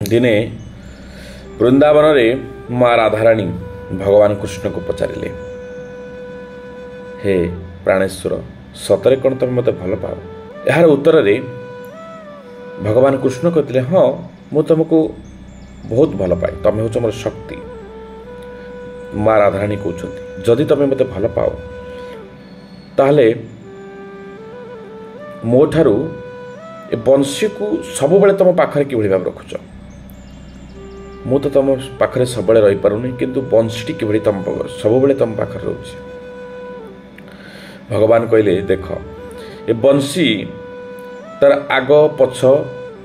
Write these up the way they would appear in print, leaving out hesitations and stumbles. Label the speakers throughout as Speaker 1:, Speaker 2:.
Speaker 1: दिने वृंदावन में माँ राधाराणी भगवान कृष्ण को पचारे, हे प्राणेश्वर सतरे कौन तुम मत भल पाओ? यार उत्तर रे भगवान कृष्ण कहते हाँ मु तुमको बहुत भल पाए, तुम हूँ मोर शक्ति। माँ राधाराणी कहते जदि तुम मत भल पाओ ताहले मो ठारू ए बंशी को सब बेले तुम पाखरे किभଳି भाव रखुच। मु तो तुम पाखरे सब बेले रही पारुनी, किंतु बंशी किभଳି तुम सब बेले तुम पाखरे रहउछि। भगवान कहले देख ए बंशी तार आग पछ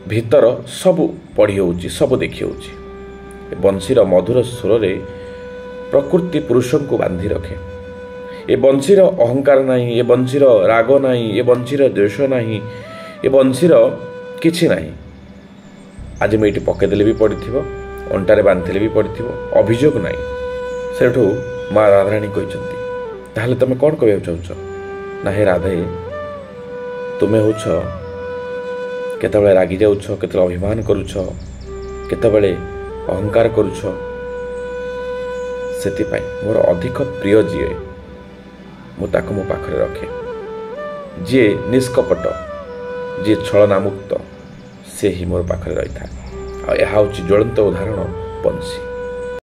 Speaker 1: भीतर सब पढ़ी होउछि, सब देखि होउछि। ए बंशीर मधुर सुर रे प्रकृति पुरुषों को बांधी रखे। ए बंशीर अहंकार नहीं, ए बंशीर राग नहीं, ए बंशीर द्वेष नहीं, ए बंशीर किछि नहीं। आज मैं ये पकईदेले भी पड़ो, अंटारे बांधिले भी पड़ो, अभियोग नहीं। सेठू माँ राधाराणी कहते ताहले तुम कौन कहवा चाहछ ना हे राधे तुम्हें होछ केतबेले रागी जाउछ, केतबेले अभिमान करूछ, केतबेले अहंकार करूछ। सेतिपाई मोर अधिक प्रिय जीए मु ताको मो पाखरे रखे, जी निष्कपट जी छलना मुक्त से ही मोर पाखरे रही था। यह हूँ ज्वलंत उदाहरण बंशी।